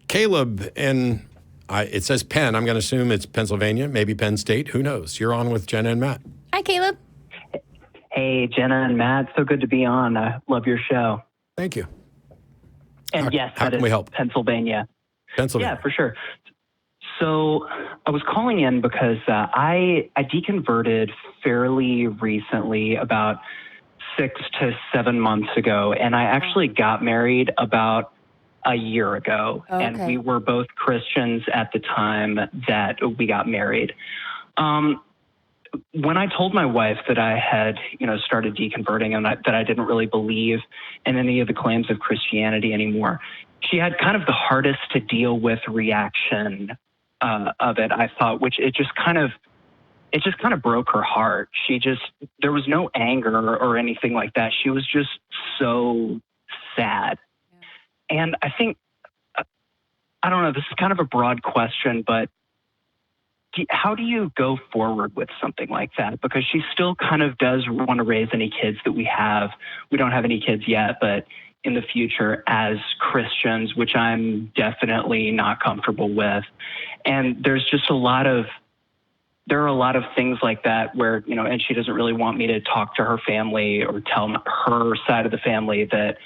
Caleb it says Penn. I'm going to assume it's Pennsylvania, maybe Penn State. Who knows? You're on with Jenna and Matt. Hi, Caleb. Hey, Jenna and Matt. So good to be on. I love your show. Thank you. And yes, how can we help? Pennsylvania. Pennsylvania. Yeah, for sure. So I was calling in because I deconverted fairly recently, about 6 to 7 months ago, and I actually got married about a year ago. Okay. And we were both Christians at the time that we got married. When I told my wife that I had, started deconverting and that I didn't really believe in any of the claims of Christianity anymore, she had kind of the hardest to deal with reaction of it, I thought, which it just kind of broke her heart. There was no anger or anything like that. She was just so sad. Yeah. And I think, I don't know, this is kind of a broad question, but how do you go forward with something like that? Because she still kind of does want to raise any kids that we have. We don't have any kids yet, but in the future as Christians, which I'm definitely not comfortable with. And there are a lot of things like that where, and she doesn't really want me to talk to her family or tell her side of the family that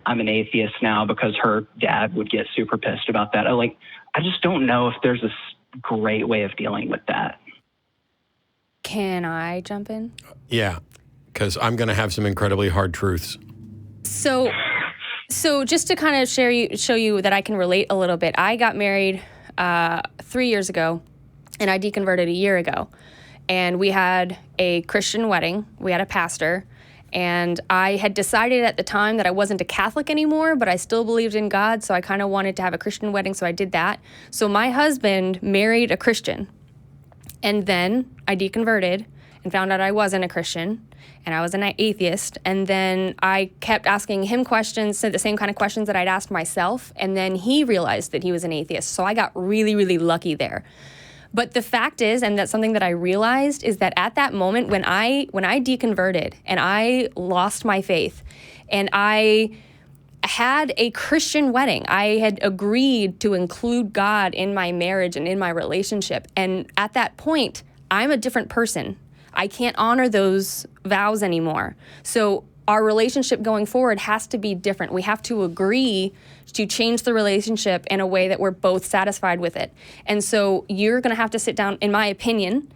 I'm an atheist now because her dad would get super pissed about that. I just don't know if there's a great way of dealing with that. Can I jump in? Yeah, because I'm going to have some incredibly hard truths. So just to kind of show you that I can relate a little bit, I got married 3 years ago, and I deconverted a year ago. And we had a Christian wedding. We had a pastor. And I had decided at the time that I wasn't a Catholic anymore, but I still believed in God, so I kind of wanted to have a Christian wedding, so I did that. So my husband married a Christian. And then I deconverted and found out I wasn't a Christian, and I was an atheist. And then I kept asking him questions, the same kind of questions that I'd asked myself, and then he realized that he was an atheist. So I got really, really lucky there. But the fact is, and that's something that I realized, is that at that moment when I deconverted and I lost my faith and I had a Christian wedding, I had agreed to include God in my marriage and in my relationship. And at that point, I'm a different person. I can't honor those vows anymore. So our relationship going forward has to be different. We have to agree to change the relationship in a way that we're both satisfied with it. And so you're going to have to sit down, in my opinion,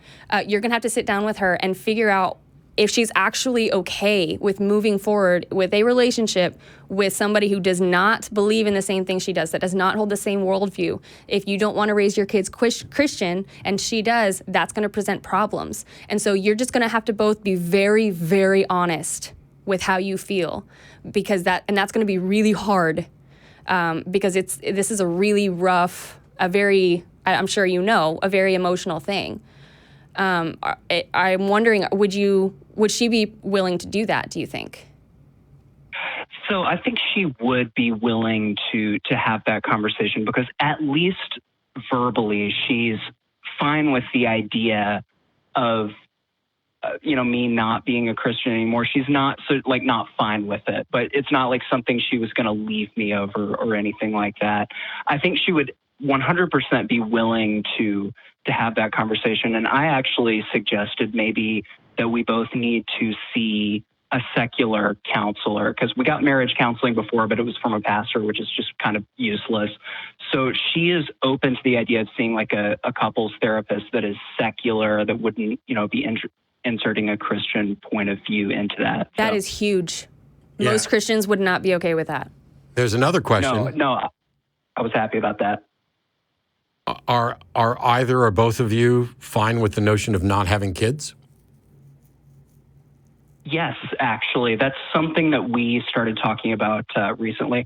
you're going to have to sit down with her and figure out if she's actually okay with moving forward with a relationship with somebody who does not believe in the same thing she does, that does not hold the same worldview. If you don't want to raise your kids Christian and she does, that's going to present problems. And so you're just going to have to both be very, very honest with how you feel, because that's going to be really hard, because this is a really rough, I'm sure a very emotional thing. I'm wondering, would she be willing to do that, do you think? So I think she would be willing to have that conversation, because at least verbally she's fine with the idea of me not being a Christian anymore. She's not not fine with it, but it's not like something she was going to leave me over or anything like that. I think she would 100% be willing to have that conversation. And I actually suggested maybe that we both need to see a secular counselor, because we got marriage counseling before, but it was from a pastor, which is just kind of useless. So she is open to the idea of seeing like a couples therapist that is secular, that wouldn't, be inserting a Christian point of view into that. That is huge. Yeah. Most Christians would not be okay with that. There's another question. No, I was happy about that. Are either or both of you fine with the notion of not having kids? Yes, actually. That's something that we started talking about recently.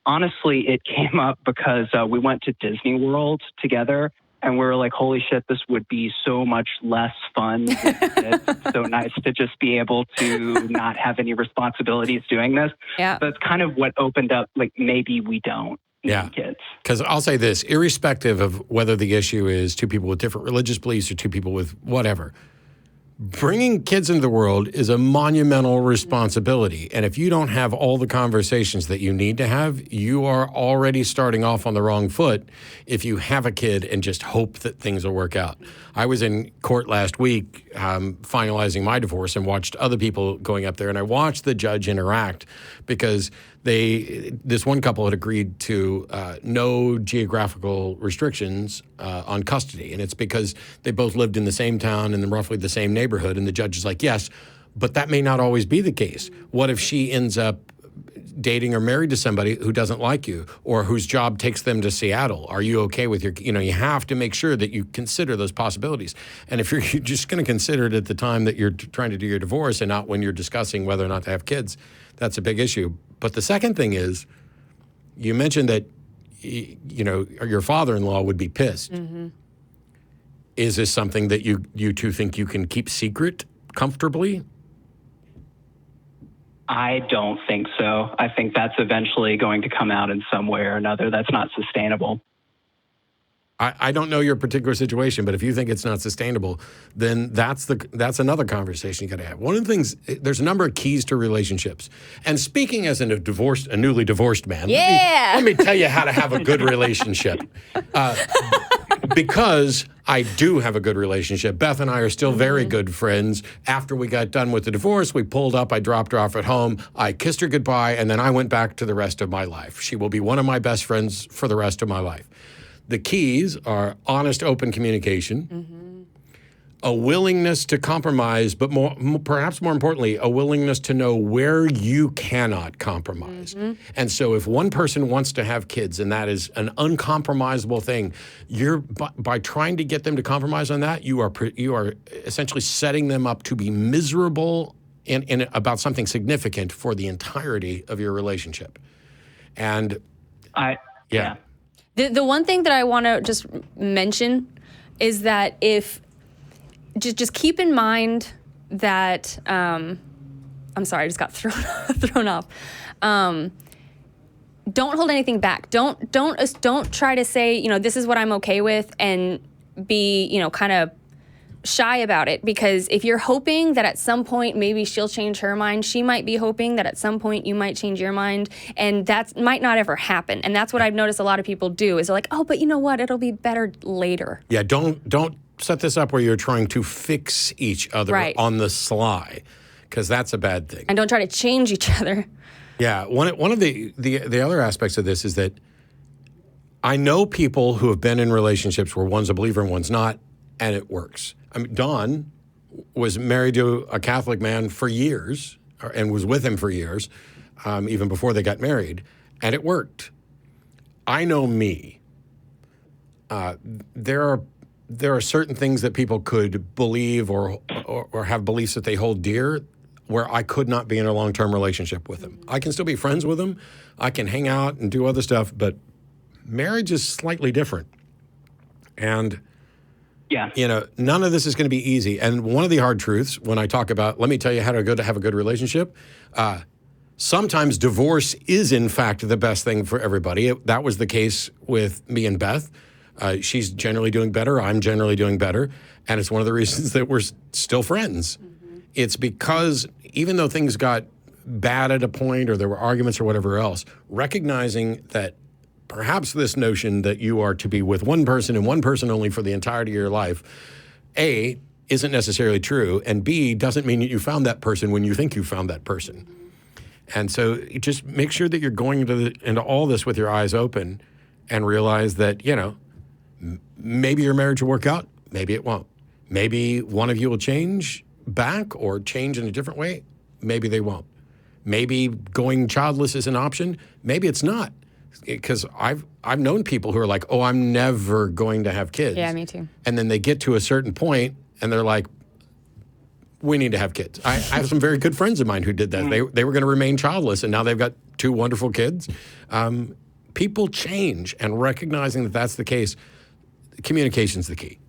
Honestly, it came up because we went to Disney World together, and we were like, holy shit, this would be so much less fun. It's so nice to just be able to not have any responsibilities doing this. Yeah. That's kind of what opened up, maybe we don't. Yeah, kids. Because I'll say this, irrespective of whether the issue is two people with different religious beliefs or two people with whatever, bringing kids into the world is a monumental responsibility. And if you don't have all the conversations that you need to have, you are already starting off on the wrong foot if you have a kid and just hope that things will work out. I was in court last week finalizing my divorce and watched other people going up there. And I watched the judge interact because this one couple had agreed to no geographical restrictions on custody. And it's because they both lived in the same town and in roughly the same neighborhood. And the judge is like, yes, but that may not always be the case. What if she ends up dating or married to somebody who doesn't like you or whose job takes them to Seattle? Are you okay with you have to make sure that you consider those possibilities. And if you're just going to consider it at the time that you're trying to do your divorce and not when you're discussing whether or not to have kids, that's a big issue. But the second thing is, you mentioned that, your father-in-law would be pissed. Mm-hmm. Is this something that you two think you can keep secret comfortably? I don't think so. I think that's eventually going to come out in some way or another. That's not sustainable. I don't know your particular situation, but if you think it's not sustainable, then that's another conversation you got to have. One of the things, there's a number of keys to relationships. And speaking as a newly divorced man, let me tell you how to have a good relationship. Because I do have a good relationship. Beth and I are still very good friends. After we got done with the divorce, we pulled up, I dropped her off at home, I kissed her goodbye, and then I went back to the rest of my life. She will be one of my best friends for the rest of my life. The keys are honest, open communication, a willingness to compromise, but perhaps more importantly, a willingness to know where you cannot compromise. And so if one person wants to have kids and that is an uncompromisable thing, by trying to get them to compromise on that, you are essentially setting them up to be miserable in about something significant for the entirety of your relationship. And yeah. The one thing that I want to just mention is that if just keep in mind that I'm sorry, I just got thrown off. Don't hold anything back. Don't try to say, this is what I'm okay with and be, kind of shy about it, because if you're hoping that at some point maybe she'll change her mind, she might be hoping that at some point you might change your mind, and that might not ever happen. And that's what I've noticed a lot of people do is they're like, oh, but you know what, it'll be better later. Yeah, don't set this up where you're trying to fix each other on the sly, because that's a bad thing. And don't try to change each other. Yeah, one of the other aspects of this is that I know people who have been in relationships where one's a believer and one's not, and it works. I mean, Dawn was married to a Catholic man for years and was with him for years, even before they got married, and it worked. I know me. There are certain things that people could believe or have beliefs that they hold dear where I could not be in a long-term relationship with them. I can still be friends with them. I can hang out and do other stuff, but marriage is slightly different. And none of this is going to be easy. And one of the hard truths when I talk about, let me tell you how to have a good relationship, sometimes divorce is, in fact, the best thing for everybody. That was the case with me and Beth. She's generally doing better. I'm generally doing better. And it's one of the reasons that we're still friends. Mm-hmm. It's because even though things got bad at a point or there were arguments or whatever else, recognizing that perhaps this notion that you are to be with one person and one person only for the entirety of your life, A, isn't necessarily true, and B, doesn't mean that you found that person when you think you found that person. And so just make sure that you're going into all this with your eyes open and realize that, maybe your marriage will work out, maybe it won't. Maybe one of you will change back or change in a different way, maybe they won't. Maybe going childless is an option, maybe it's not. Because I've known people who are like, oh, I'm never going to have kids. Yeah, me too. And then they get to a certain point and they're like, we need to have kids. I have some very good friends of mine who did that. They were going to remain childless, and now they've got 2 wonderful kids. People change, and recognizing that that's the case, communication's the key.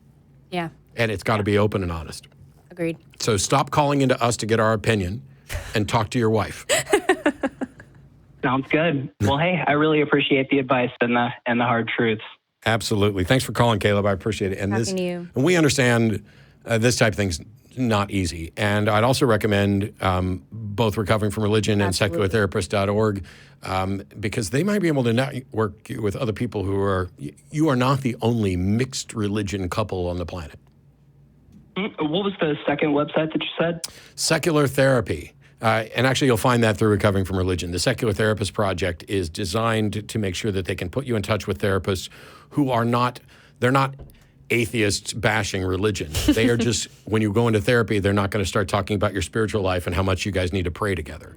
Yeah. And it's got to be open and honest. Agreed. So stop calling into us to get our opinion and talk to your wife. Sounds good. Well, hey, I really appreciate the advice and the hard truths. Absolutely. Thanks for calling, Caleb. I appreciate it. And Talking to you. And we understand this type of thing's not easy. And I'd also recommend both Recovering from Religion and seculartherapist.org because they might be able to network you with other people you are not the only mixed religion couple on the planet. What was the second website that you said? Secular Therapy. And actually, you'll find that through Recovering from Religion. The Secular Therapist Project is designed to make sure that they can put you in touch with therapists who are not atheists bashing religion. They are just, when you go into therapy, they're not going to start talking about your spiritual life and how much you guys need to pray together.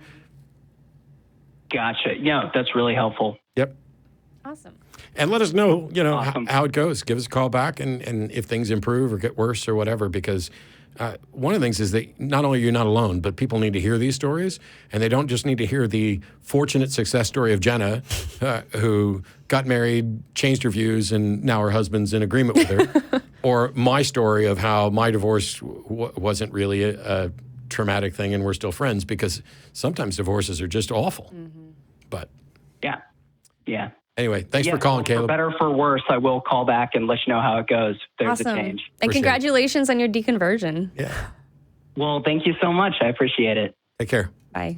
Gotcha. Yeah, that's really helpful. Yep. Awesome. And let us know, Awesome. how it goes. Give us a call back and if things improve or get worse or whatever, because one of the things is that not only are you not alone, but people need to hear these stories, and they don't just need to hear the fortunate success story of Jenna, who got married, changed her views, and now her husband's in agreement with her, or my story of how my divorce wasn't really a traumatic thing and we're still friends, because sometimes divorces are just awful. Mm-hmm. But yeah. Anyway, thanks for calling, Caleb. For better or for worse, I will call back and let you know how it goes. There's Awesome. a change. And congratulations on your deconversion. Yeah. Well, thank you so much. I appreciate it. Take care. Bye.